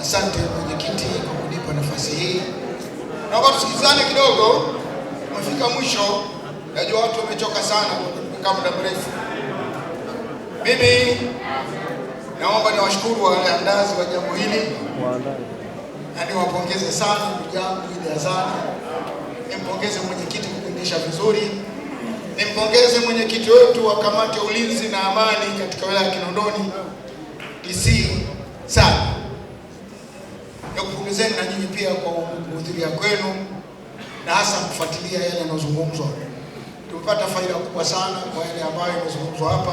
Asante mwenyekiti kwa kunipa nafasi hii. Naomba tusikizane kidogo. Tumefika mwisho. Najua watu wamechoka sana kwa muda mrefu. Mimi naomba niwashukuru waandazi wa jambo hili. Na niwapongeze sana ndugu yangu Idi Azani. Nimpongeze mwenyekiti kuendesha vizuri. Nimpongeze mwenyekiti wetu wa kamati ya ulinzi na amani katika wilaya ya Kinondoni, DC sana. Nikupongezeni na nyinyi pia kwa kuhudhuria kwenu na hasa kufuatilia yale yanayozungumzwa. Tumepata faida kubwa sana kwa yale ambayo yamezungumzwa hapa,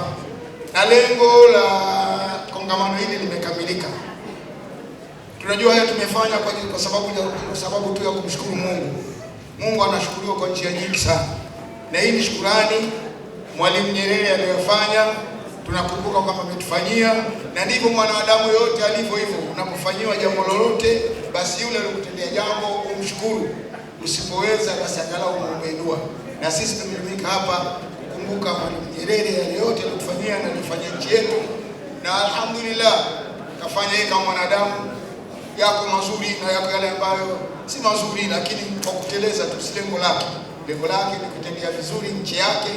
na lengo la kongamano hili limekamilika. Tunajua haya tumefanya kwa sababu tu ya kumshukuru Mungu. Mungu anashukuriwa kwa njia nyingi sana. Na hii ni shukrani Mwalimu Nyerere aliyofanya, tunakumbuka kwamba ametufanyia, na ndivyo mwanadamu yote alivyo hivyo. Unapofanyiwa jambo lolote, basi yule aliyokutendea jambo umshukuru. Usipoweza basi angalau umuombe dua. Na sisi tumejumuika hapa kukumbuka Mwalimu Nyerere yale yote aliyotufanyia na alifanyia nchi yetu, na alhamdulillah kafanya yeye kama mwanadamu. Yako mazuri na yako yale ambayo si mazuri, lakini kwa kuteleza tu si lengo lake. Lengo lake ni kutendea vizuri nchi yake,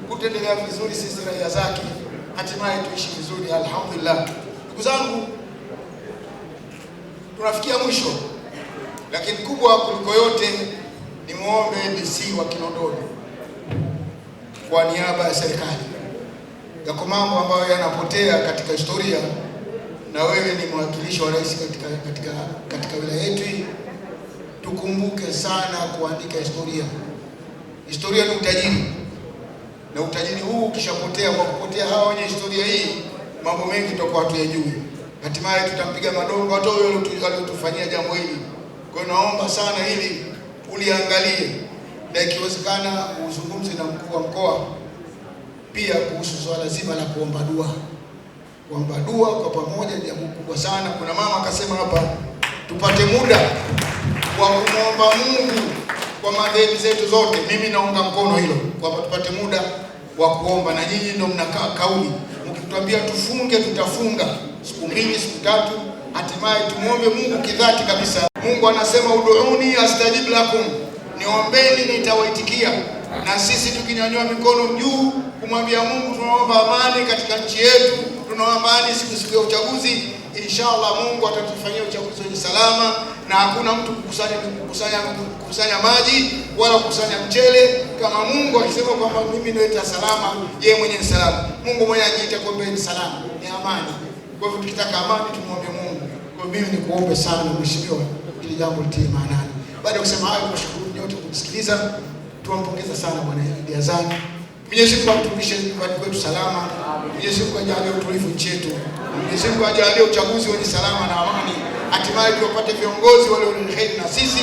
kutendea vizuri sisi raia zake, hatimaye tuishi vizuri alhamdulillah. Ndugu zangu, tunafikia mwisho, lakini kubwa kuliko yote ni muombe DC wa Kinondoni kwa niaba ya serikali. Yako mambo ambayo yanapotea katika historia, na wewe ni mwakilishi wa rais katika wilaya yetu hii. Tukumbuke sana kuandika historia. Historia ni utajiri, na utajiri huu ukishapotea, kwa kupotea hawa wenye historia hii, mambo mengi tutakuwa hatuyajui. Hatimaye tutampiga madongo hata huyo aliyotufanyia jambo hili. Kwa hiyo naomba sana hili uliangalie, na ikiwezekana uzungumze na mkuu wa mkoa pia kuhusu swala zima la kuomba dua. Kuomba dua kwa pamoja ni jambo kubwa sana. Kuna mama akasema hapa tupate muda wa kumwomba Mungu kwa madhehebu zetu zote. Mimi naunga mkono hilo, kwamba tupate muda wa kuomba, na nyinyi ndio mnakaa kauli. Mkituambia tufunge, tutafunga siku 2 siku 3, hatimaye tumuombe Mungu kidhati kabisa. Mungu anasema ud'uni astajib lakum, niombeni nitawaitikia. Na sisi tukinyanyua mikono juu kumwambia Mungu tunaomba amani katika nchi yetu, tunaomba amani siku ya uchaguzi, inshallah Mungu atatufanyia uchaguzi wenye salama, na hakuna mtu kukusanya maji wala kukusanya mchele. Kama Mungu akisema kwamba mimi nileta salama, yeye mwenyewe ni salama. Mungu mwenyewe ajiita kwamba ni salama, ni amani. Kwa hivyo tukitaka amani tumuombe Mungu. Kwa mimi nikuombe sana mheshimiwa, ili jambo litie maanani. Baada ya kusema hayo, tunashukuru nyote kusikiliza. Tuwampongeza sana Bwana Idi Azani. Mwenyezi Mungu atumishe nyumbani kwetu salama. Mwenyezi Mungu ajalie utulivu nchi yetu. Mwenyezi Mungu ajalie uchaguzi wenye salama na amani. Hatimaye tuwapate viongozi wale walioheri na sisi,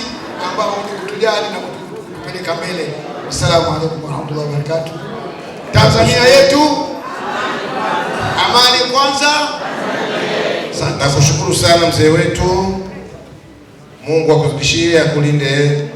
ambao kutujali na kutupeleka mbele. Assalamu alaykum warahmatullahi wabarakatuh. Tanzania yetu amani kwanza. Nakushukuru sana mzee wetu. Mungu akuzidishie, akulinde